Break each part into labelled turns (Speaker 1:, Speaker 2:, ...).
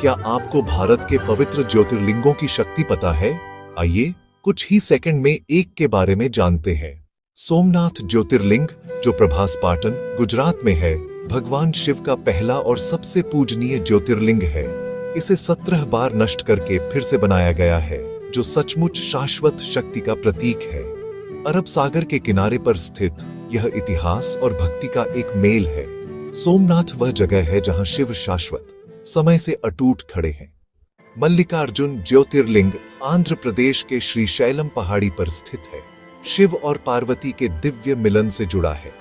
Speaker 1: क्या आपको भारत के पवित्र ज्योतिर्लिंगों की शक्ति पता है? आइए कुछ ही सेकंड में एक के बारे में जानते हैं। सोमनाथ ज्योतिर्लिंग, जो प्रभास पाटन, गुजरात में है, भगवान शिव का पहला और सबसे पूजनीय ज्योतिर्लिंग है। इसे 17 बार नष्ट करके फिर से बनाया गया है, जो सचमुच शाश्वत शक्ति का प्रतीक है। अरब सागर के किनारे पर स्थित यह इतिहास और भक्ति का एक मेल है। सोमनाथ वह जगह है जहां शिव शाश्वत समय से अटूट खड़े हैं। मल्लिकार्जुन ज्योतिर्लिंग आंध्र प्रदेश के श्रीशैलम पहाड़ी पर स्थित है। शिव और पार्वती के दिव्य मिलन से जुड़ा है।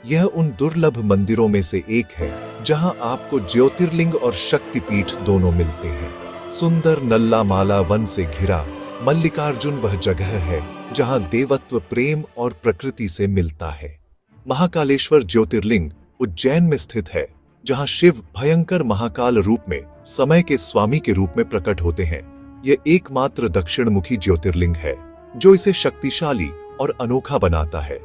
Speaker 1: यह उन दुर्लभ मंदिरों में से एक है जहां आपको ज्योतिर्लिंग और शक्तिपीठ दोनों मिलते हैं। सुंदर नल्ला माला वन से घिरा मल्लिकार्जुन वह जगह है जहां देवत्व प्रेम और प्रकृति से मिलता है। महाकालेश्वर ज्योतिर्लिंग उज्जैन में स्थित है, जहां शिव भयंकर महाकाल रूप में समय के स्वामी के रूप में प्रकट होते हैं। यह एकमात्र दक्षिणमुखी ज्योतिर्लिंग है जो इसे शक्तिशाली और अनोखा बनाता है।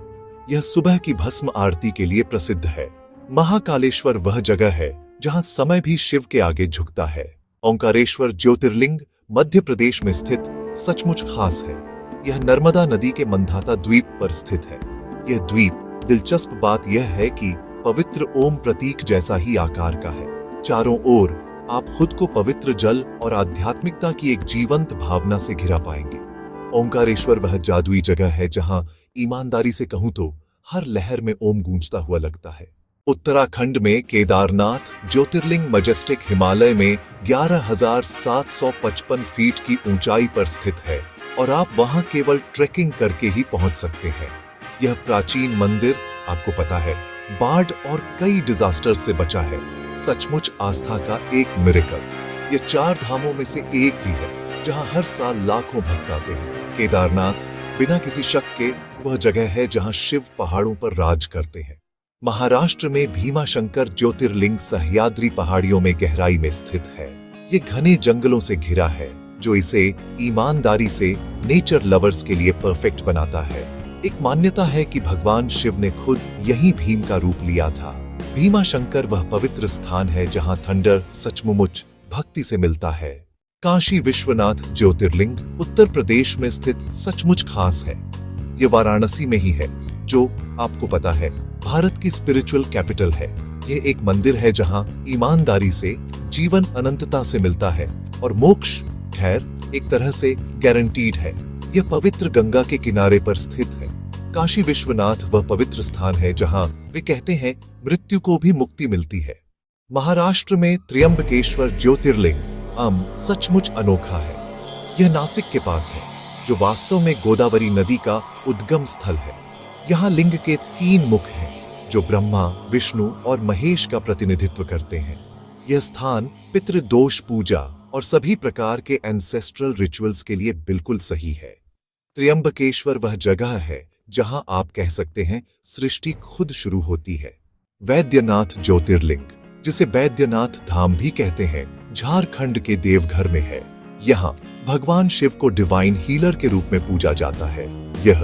Speaker 1: यह सुबह की भस्म आरती के लिए प्रसिद्ध है। महाकालेश्वर वह जगह है जहां समय भी शिव के आगे झुकता है। ओंकारेश्वर ज्योतिर्लिंग मध्य प्रदेश में स्थित सचमुच खास है। यह नर्मदा नदी के मंधाता द्वीप पर स्थित है। यह द्वीप, दिलचस्प बात यह है कि पवित्र ओम प्रतीक जैसा ही आकार का है। चारों ओर आप खुद को पवित्र जल और आध्यात्मिकता की एक जीवंत भावना से घिरा पाएंगे। ओंकारेश्वर वह जादुई जगह है जहां ईमानदारी से कहूं तो हर लहर में ओम गूंजता हुआ लगता है। उत्तराखंड में केदारनाथ ज्योतिर्लिंग मजेस्टिक हिमालय में 11,755 फीट की ऊंचाई पर स्थित है और आप वहां केवल ट्रेकिंग करके ही पहुंच सकते हैं। यह प्राचीन मंदिर, आपको पता है, बाढ़ और कई डिजास्टर से बचा है। सचमुच आस्था का एक मिरेकल। यह 4 धामों में से एक भी है जहां हर साल लाखों भक्त आते हैं। केदारनाथ बिना किसी शक के वह जगह है जहां शिव पहाड़ों पर राज करते हैं। महाराष्ट्र में भीमाशंकर ज्योतिर्लिंग सह्याद्री पहाड़ियों में गहराई में स्थित है। ये घने जंगलों से घिरा है, जो इसे ईमानदारी से नेचर लवर्स के लिए परफेक्ट बनाता है। एक मान्यता है कि भगवान शिव ने खुद यही भीम का रूप लिया था। भीमाशंकर वह पवित्र स्थान है जहां थंडर सचमुच भक्ति से मिलता है। काशी विश्वनाथ ज्योतिर्लिंग उत्तर प्रदेश में स्थित सचमुच खास है। यह वाराणसी में ही है, जो आपको पता है भारत की स्पिरिचुअल कैपिटल है। यह एक मंदिर है जहां ईमानदारी से जीवन अनंतता से मिलता है और मोक्ष, खैर, एक तरह से गारंटीड है। यह पवित्र गंगा के किनारे पर स्थित है। काशी विश्वनाथ वह पवित्र स्थान है जहां वे कहते हैं मृत्यु को भी मुक्ति मिलती है। महाराष्ट्र में त्र्यंबकेश्वर ज्योतिर्लिंग सचमुच अनोखा है। यह नासिक के पास है, जो वास्तव में गोदावरी नदी का उद्गम स्थल है। यहाँ लिंग के 3 मुख हैं, जो ब्रह्मा, विष्णु और महेश का प्रतिनिधित्व करते हैं। यह स्थान पितृदोष पूजा और सभी प्रकार के एंसेस्ट्रल रिचुअल्स के लिए बिल्कुल सही है। त्र्यंबकेश्वर वह जगह है जहां आप कह सकते हैं सृष्टि खुद शुरू होती है। वैद्यनाथ ज्योतिर्लिंग, जिसे बैद्यनाथ धाम भी कहते हैं, झारखंड के देवघर में है। यहाँ भगवान शिव को डिवाइन हीलर के रूप में पूजा जाता है। यह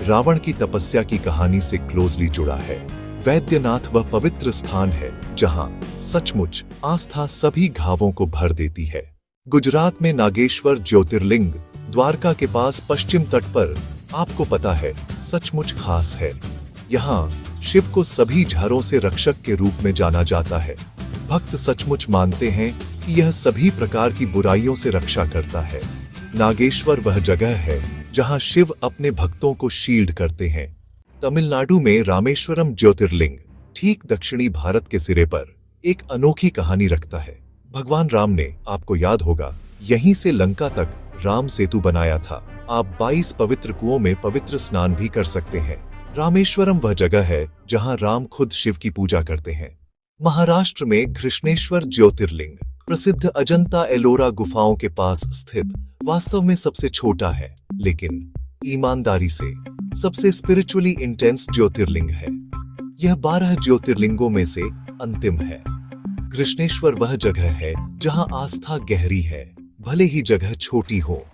Speaker 1: रावण की तपस्या की कहानी से क्लोजली जुड़ा है। वैद्यनाथ वह पवित्र स्थान है जहां सचमुच आस्था सभी घावों को भर देती है। गुजरात में नागेश्वर ज्योतिर्लिंग द्वारका के पास पश्चिम तट पर, आपको पता है, सचमुच खास है। यहाँ शिव को सभी झारों से रक्षक के रूप में जाना जाता है। भक्त सचमुच मानते हैं कि यह सभी प्रकार की बुराइयों से रक्षा करता है। नागेश्वर वह जगह है जहां शिव अपने भक्तों को शील्ड करते हैं। तमिलनाडु में रामेश्वरम ज्योतिर्लिंग ठीक दक्षिणी भारत के सिरे पर एक अनोखी कहानी रखता है। भगवान राम ने, आपको याद होगा, यहीं से लंका तक राम सेतु बनाया था। आप 22 पवित्र कुओं में पवित्र स्नान भी कर सकते हैं। रामेश्वरम वह जगह है जहां राम खुद शिव की पूजा करते हैं। महाराष्ट्र में कृष्णेश्वर ज्योतिर्लिंग प्रसिद्ध अजंता एलोरा गुफाओं के पास स्थित वास्तव में सबसे छोटा है, लेकिन ईमानदारी से सबसे स्पिरिचुअली इंटेंस ज्योतिर्लिंग है। यह 12 ज्योतिर्लिंगों में से अंतिम है। कृष्णेश्वर वह जगह है जहां आस्था गहरी है, भले ही जगह छोटी हो।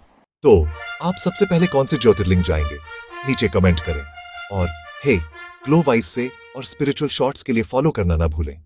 Speaker 1: तो आप सबसे पहले कौन से ज्योतिर्लिंग जाएंगे? नीचे कमेंट करें और हे, ग्लो वाइज से और स्पिरिचुअल शॉर्ट्स के लिए फॉलो करना ना भूलें।